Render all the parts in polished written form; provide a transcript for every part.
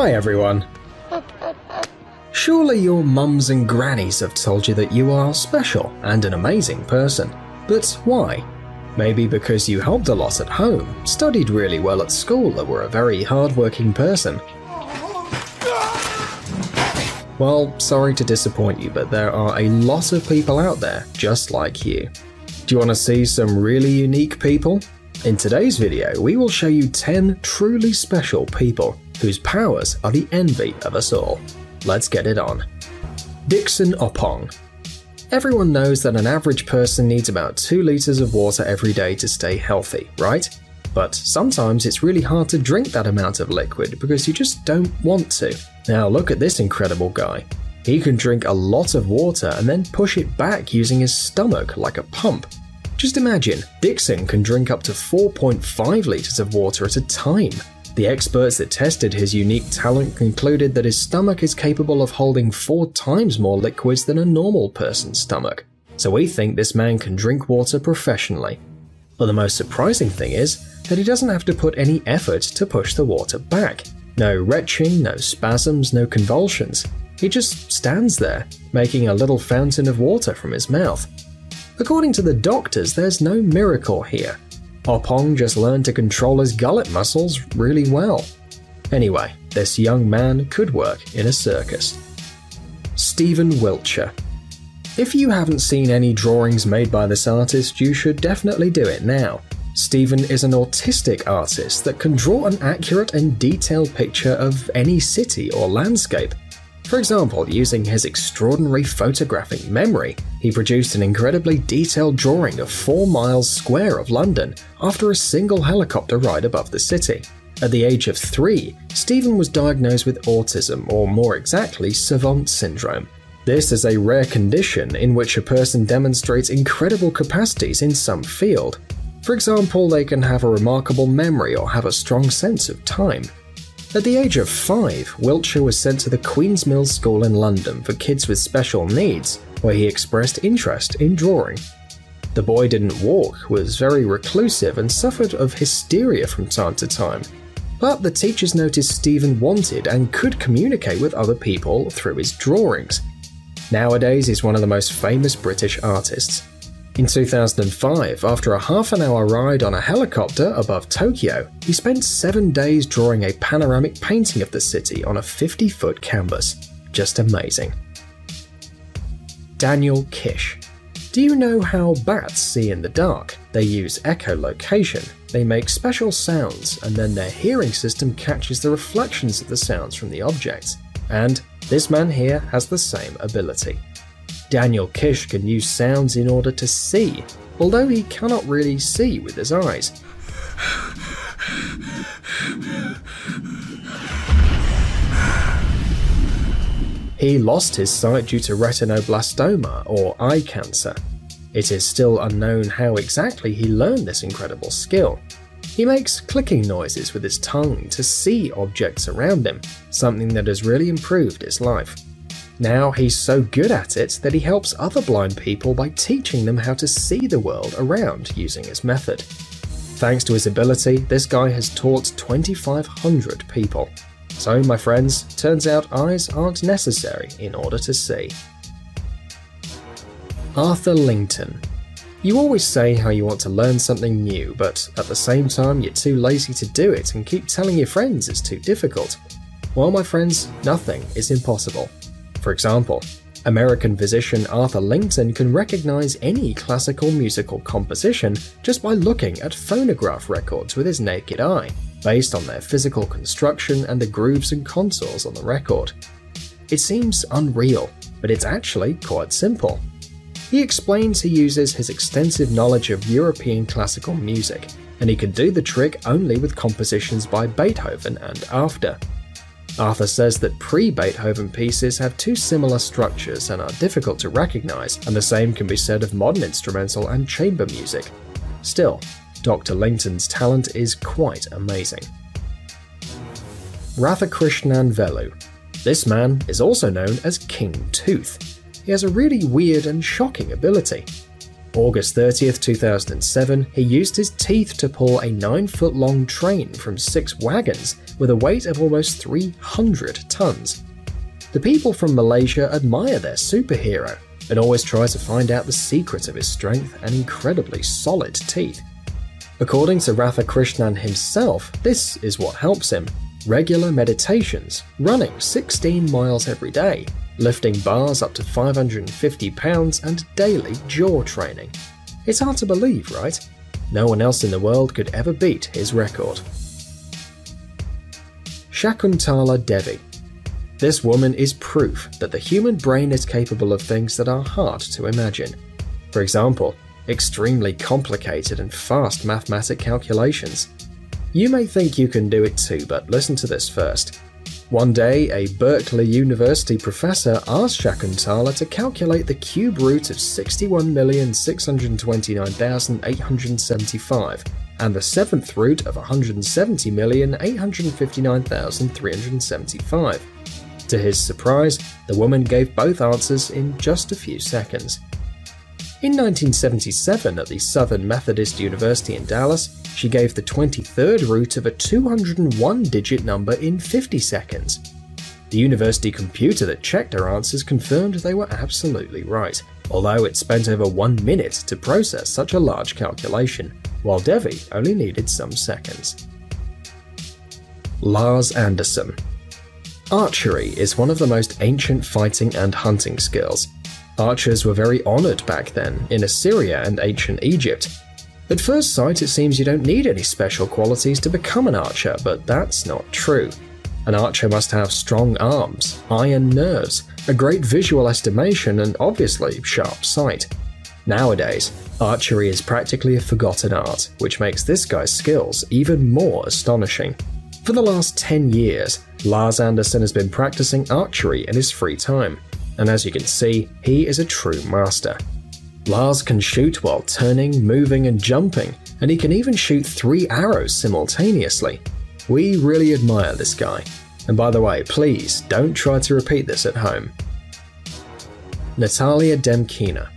Hi everyone. Surely your mums and grannies have told you that you are special and an amazing person. But why? Maybe because you helped a lot at home, studied really well at school, or were a very hard-working person. Well, sorry to disappoint you, but there are a lot of people out there just like you. Do you want to see some really unique people? In today's video, we will show you 10 truly special people whose powers are the envy of us all. Let's get it on. Dixon Opong. Everyone knows that an average person needs about 2 liters of water every day to stay healthy, right? But sometimes it's really hard to drink that amount of liquid because you just don't want to. Now look at this incredible guy. He can drink a lot of water and then push it back using his stomach like a pump. Just imagine, Dixon can drink up to 4.5 liters of water at a time. The experts that tested his unique talent concluded that his stomach is capable of holding 4 times more liquids than a normal person's stomach. So we think this man can drink water professionally. But the most surprising thing is that he doesn't have to put any effort to push the water back. No retching, no spasms, no convulsions. He just stands there, making a little fountain of water from his mouth. According to the doctors, there's no miracle here. Opong just learned to control his gullet muscles really well. Anyway, this young man could work in a circus. Stephen Wiltshire. If you haven't seen any drawings made by this artist, you should definitely do it now. Stephen is an autistic artist that can draw an accurate and detailed picture of any city or landscape. For example, using his extraordinary photographic memory, he produced an incredibly detailed drawing of 4 miles square of London after a single helicopter ride above the city. At the age of 3, Stephen was diagnosed with autism, or more exactly, savant syndrome. This is a rare condition in which a person demonstrates incredible capacities in some field. For example, they can have a remarkable memory or have a strong sense of time. At the age of 5, Wiltshire was sent to the Queen's Mills School in London for kids with special needs, where he expressed interest in drawing. The boy didn't walk, was very reclusive, and suffered of hysteria from time to time. But the teachers noticed Stephen wanted and could communicate with other people through his drawings. Nowadays, he's one of the most famous British artists. In 2005, after a half-an-hour ride on a helicopter above Tokyo, he spent 7 days drawing a panoramic painting of the city on a 50-foot canvas. Just amazing. Daniel Kish. Do you know how bats see in the dark? They use echolocation. They make special sounds, and then their hearing system catches the reflections of the sounds from the objects. And this man here has the same ability. Daniel Kish can use sounds in order to see, although he cannot really see with his eyes. He lost his sight due to retinoblastoma, or eye cancer. It is still unknown how exactly he learned this incredible skill. He makes clicking noises with his tongue to see objects around him, something that has really improved his life. Now he's so good at it that he helps other blind people by teaching them how to see the world around using his method. Thanks to his ability, this guy has taught 2,500 people. So my friends, turns out eyes aren't necessary in order to see. Arthur Lington. You always say how you want to learn something new, but at the same time you're too lazy to do it and keep telling your friends it's too difficult. Well, my friends, nothing is impossible. For example, American physician Arthur Lington can recognize any classical musical composition just by looking at phonograph records with his naked eye, based on their physical construction and the grooves and contours on the record. It seems unreal, but it's actually quite simple. He explains he uses his extensive knowledge of European classical music, and he can do the trick only with compositions by Beethoven and after. Arthur says that pre-Beethoven pieces have 2 similar structures and are difficult to recognize, and the same can be said of modern instrumental and chamber music. Still, Dr. Lington's talent is quite amazing. Radhakrishnan Velu. This man is also known as King Tooth. He has a really weird and shocking ability. August 30th, 2007, he used his teeth to pull a 9-foot-long train from 6 wagons with a weight of almost 300 tons. The people from Malaysia admire their superhero and always try to find out the secret of his strength and incredibly solid teeth. According to Radhakrishnan himself, this is what helps him: regular meditations, running 16 miles every day, lifting bars up to 550 pounds, and daily jaw training. It's hard to believe, right? No one else in the world could ever beat his record. Shakuntala Devi. This woman is proof that the human brain is capable of things that are hard to imagine. For example, extremely complicated and fast mathematic calculations. You may think you can do it too, but listen to this first. One day, a Berkeley University professor asked Shakuntala to calculate the cube root of 61,629,875 and the 7th root of 170,859,375. To his surprise, the woman gave both answers in just a few seconds. In 1977, at the Southern Methodist University in Dallas, she gave the 23rd root of a 201-digit number in 50 seconds. The university computer that checked her answers confirmed they were absolutely right, although it spent over 1 minute to process such a large calculation, while Devi only needed some seconds. Lars Anderson. Archery is one of the most ancient fighting and hunting skills. Archers were very honored back then in Assyria and ancient Egypt. At first sight, it seems you don't need any special qualities to become an archer, but that's not true. An archer must have strong arms, iron nerves, a great visual estimation, and obviously sharp sight. Nowadays, archery is practically a forgotten art, which makes this guy's skills even more astonishing. For the last 10 years, Lars Anderson has been practicing archery in his free time, and as you can see, he is a true master. Lars can shoot while turning, moving, and jumping, and he can even shoot 3 arrows simultaneously. We really admire this guy. And by the way, please don't try to repeat this at home. Natalia Demkina.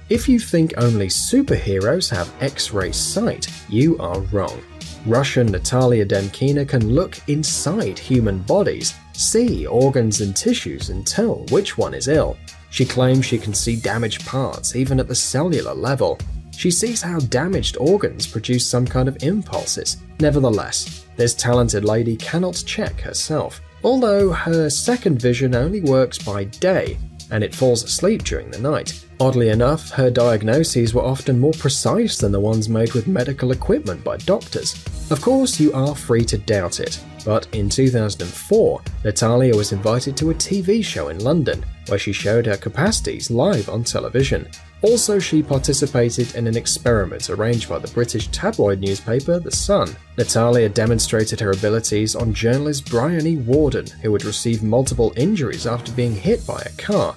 If you think only superheroes have X-ray sight, you are wrong. Russian Natalia Demkina can look inside human bodies, see organs and tissues, and tell which one is ill. She claims she can see damaged parts even at the cellular level. She sees how damaged organs produce some kind of impulses. Nevertheless, this talented lady cannot check herself, although her second vision only works by day and it falls asleep during the night. Oddly enough, her diagnoses were often more precise than the ones made with medical equipment by doctors. Of course, you are free to doubt it, but in 2004, Natalia was invited to a TV show in London, where she showed her capacities live on television. Also, she participated in an experiment arranged by the British tabloid newspaper The Sun. Natalia demonstrated her abilities on journalist Brian E. Warden, who had received multiple injuries after being hit by a car.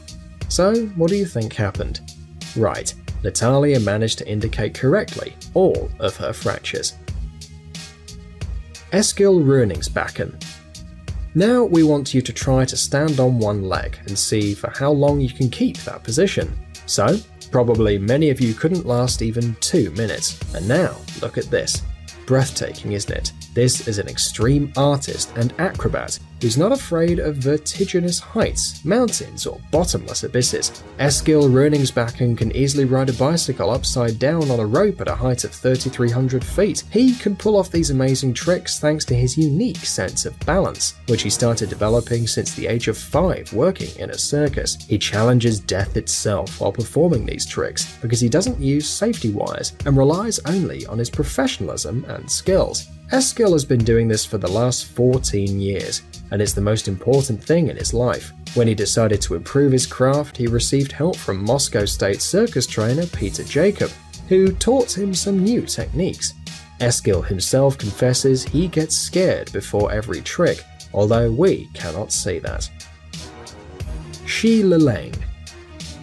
So, what do you think happened? Right, Natalia managed to indicate correctly all of her fractures. Eskil Runingsbakken. Now we want you to try to stand on one leg and see for how long you can keep that position. So, probably many of you couldn't last even 2 minutes. And now, look at this. Breathtaking, isn't it? This is an extreme artist and acrobat who's not afraid of vertiginous heights, mountains, or bottomless abysses. Eskil Runingsbakken can easily ride a bicycle upside down on a rope at a height of 3,300 feet. He can pull off these amazing tricks thanks to his unique sense of balance, which he started developing since the age of 5 working in a circus. He challenges death itself while performing these tricks because he doesn't use safety wires and relies only on his professionalism and skills. Eskil has been doing this for the last 14 years, and it's the most important thing in his life. When he decided to improve his craft, he received help from Moscow State circus trainer Peter Jacob, who taught him some new techniques. Eskil himself confesses he gets scared before every trick, although we cannot see that. Shi Lileng.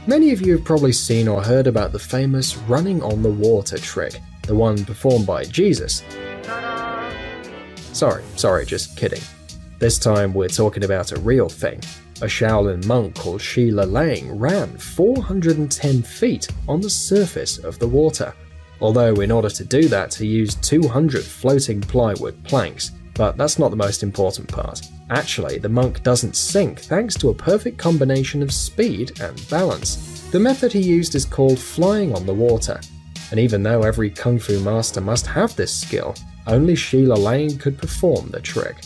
Many of you have probably seen or heard about the famous running on the water trick, the one performed by Jesus. Sorry, just kidding. This time we're talking about a real thing. A Shaolin monk called Sheila Lang ran 410 feet on the surface of the water, although in order to do that he used 200 floating plywood planks. But that's not the most important part. Actually, the monk doesn't sink thanks to a perfect combination of speed and balance. The method he used is called flying on the water, and even though every kung fu master must have this skill, only Sheila Lang could perform the trick.